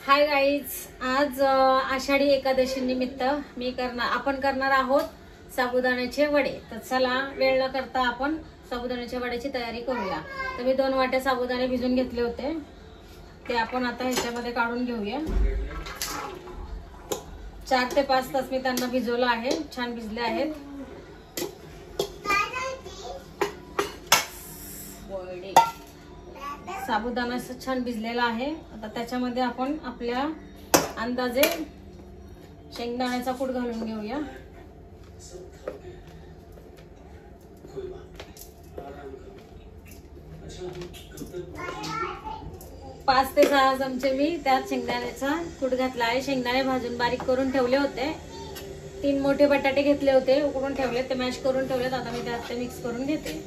Hi guys, आज आषाढी एकादशी निमित्त आपण करणार आहोत साबुदाण्याचे वडे। तर चला वेळ न करता आपण साबुदाण्याच्या वड्याची तयारी करूया। तर मी 2 वाट्या साबुदाणे भिजून घेतले होते, ते आपण आता ह्याच्यामध्ये काढून घेऊया। 4 ते 5 तास मी त्यांना भिजवलं आहे, छान भिजले आहेत। साबुदाणा छान भिजलेला आहे। आता त्याच्यामध्ये आपण आपल्या अंदाजे शेंगदाण्याचा कूट घालून घेऊया। 5 ते 6 चमचे मी त्यात शेंगदाण्याचा कूट घातला आहे। शेंगदाणे भाजून बारीक करून ठेवले होते। 3 मोठे बटाटे घेतले होते, उकडून ठेवले, ते मॅश करून ठेवलेत। आता मी त्यात ते मिक्स करून घेते।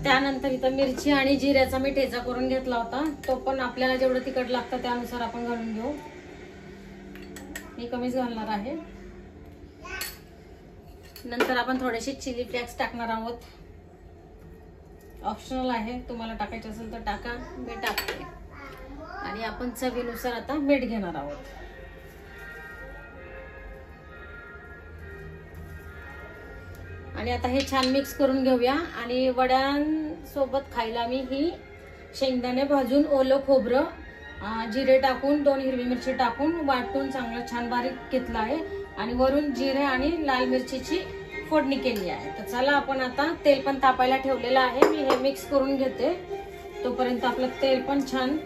त्यानंतर इथं मिरची आणि जिऱ्याचा मी ठेचा करून घेतला होता, तो पण आपल्याला जेवढं तिखट लागतं त्यानुसार आपण घालून घेऊ। मी कमीच घालणार आहे। नंतर आपण थोडेसे चिली फ्लेक्स टाकणार आहोत, ऑप्शनल आहे, तुम्हाला टाकायचे असेल तर टाका, मी टाकते। आणि आपण चवीनुसार आता मीठ घेणार आहोत। आणि आता हे छान मिक्स करून घेऊया। आणि वड्यांसोबत खायला मी ही शेंगदाणे भाजून, ओलं खोबरं, जिरे टाकून, 2 हिरवी मिरची टाकून वाटून चांगलं छान बारीक घेतलं आहे। आणि वरून जिरे आणि लाल मिरचीची फोडणी केली आहे। तर चला आपण आता तेल पण तापायला ठेवलेलं आहे, मी हे मिक्स करून घेते। तोपर्यंत आपलं तेल पण छान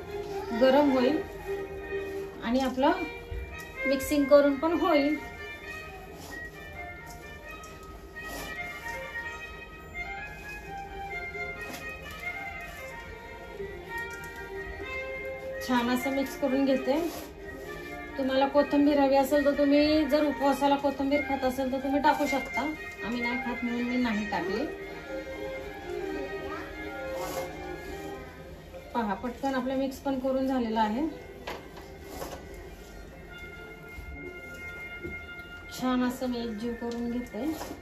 गरम होईल आणि आपलं मिक्सिंग करून पण होईल। छान असं मिक्स करून घेते। तुम्हाला कोथिंबीर हवी असेल तर तुम्ही, जर उपवासाला कोथिंबीर खात असेल तर तुम्ही टाकू शकता। आम्ही नाही खात म्हणून मी नाही टाकली। पहा, पटकन आपलं मिक्स पण करून झालेलं आहे। छान असं मी एकजीव करून घेते।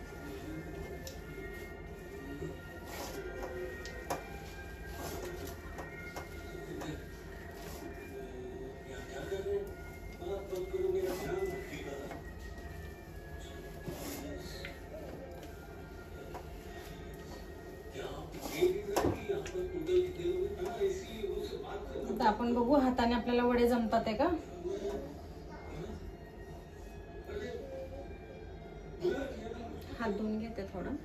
आता आपण बघू हाताने आपल्याला वडे जमतात आहे का। हात धुवून घेते थोडं।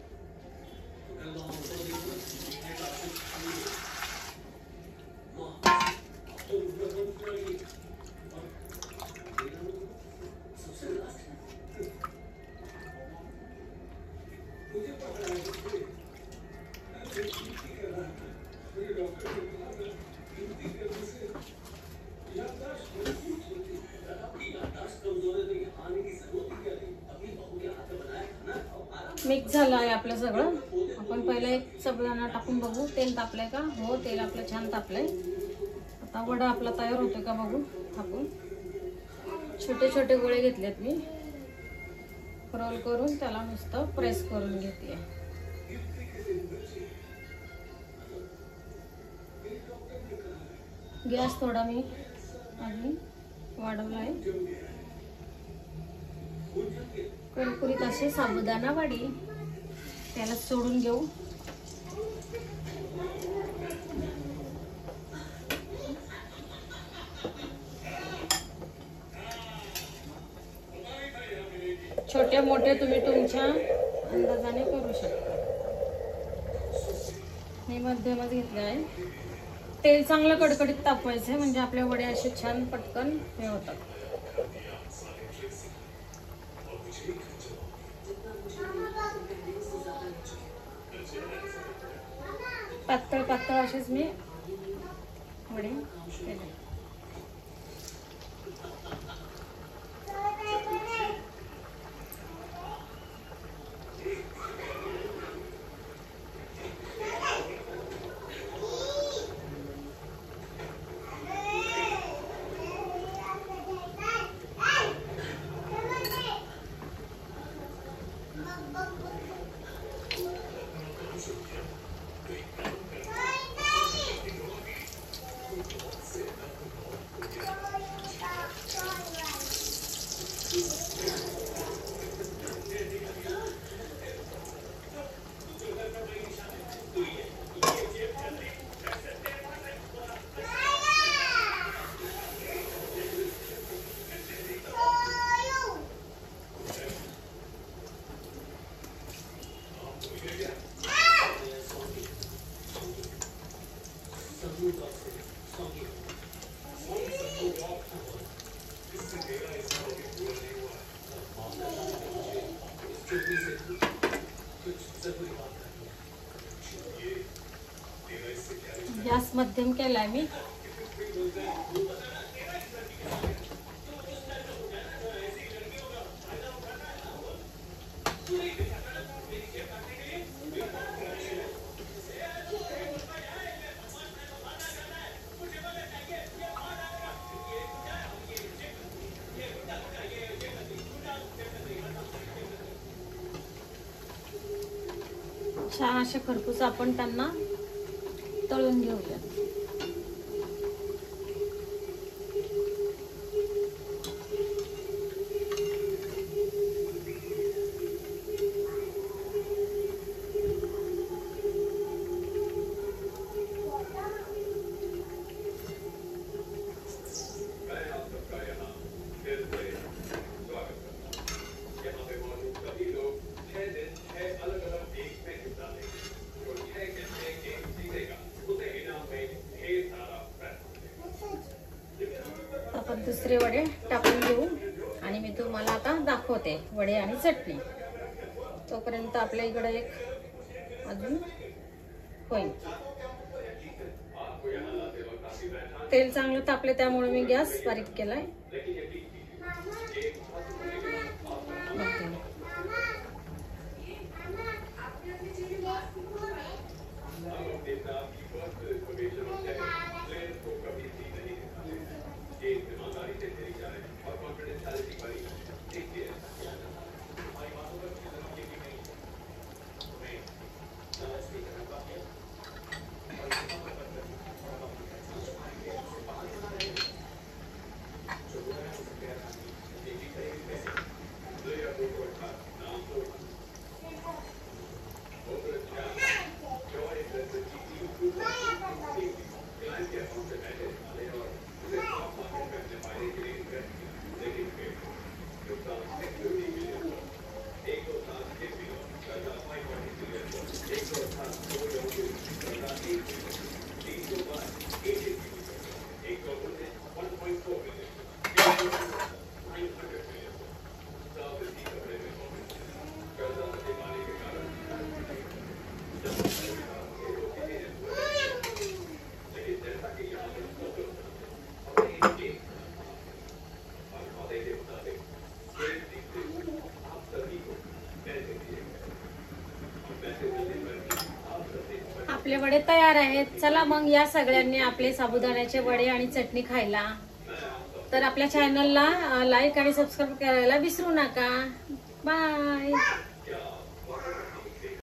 मिक्स झालं आहे आपलं सगळं। आपण पहिला एक साबुदाणा टाकून बघू, तेल तापलंय का। हो, तेल आपलं छान तापलंय। आता वडा आपला तयार होतोय का बघू थापून। छोटे छोटे गोळे घेतलेत मी, रोल करून त्याला नुसतं प्रेस करून घेते। गॅस थोडा मी अजून वाढवला आहे। कुरकुरीत असे साबुदाणा वडी, त्याला सोडून घेऊ। छोटे मोठे तुम्ही तुमच्या अंदाजाने करू शकता। मी मध्यमच घेतले आहे। तेल चांगलं कडकडीत तापवायचं, म्हणजे आपले वडे असे छान पटकन हे होतात। पातळ पातळ असेच मी वडे केले। गॅस मध्यम केलाय मी. छान असे खरपूस आपण त्यांना तळून घेऊया. आपण दुसरे वडे टाकून घेऊ आणि मी तुम्हाला आता दाखवते वडे आणि चटणी. तोपर्यंत आपल्या इकडे एक अजून होईल. तेल चांगलं तापले त्यामुळे मी गॅस बारीक केलाय. आपले वडे तयार आहेत. चला मग या सगळ्यांनी आपले साबुदाण्याचे वडे आणि चटणी खायला. तर आपल्या चॅनलला लाईक आणि सबस्क्राईब करायला विसरू नका. बाय.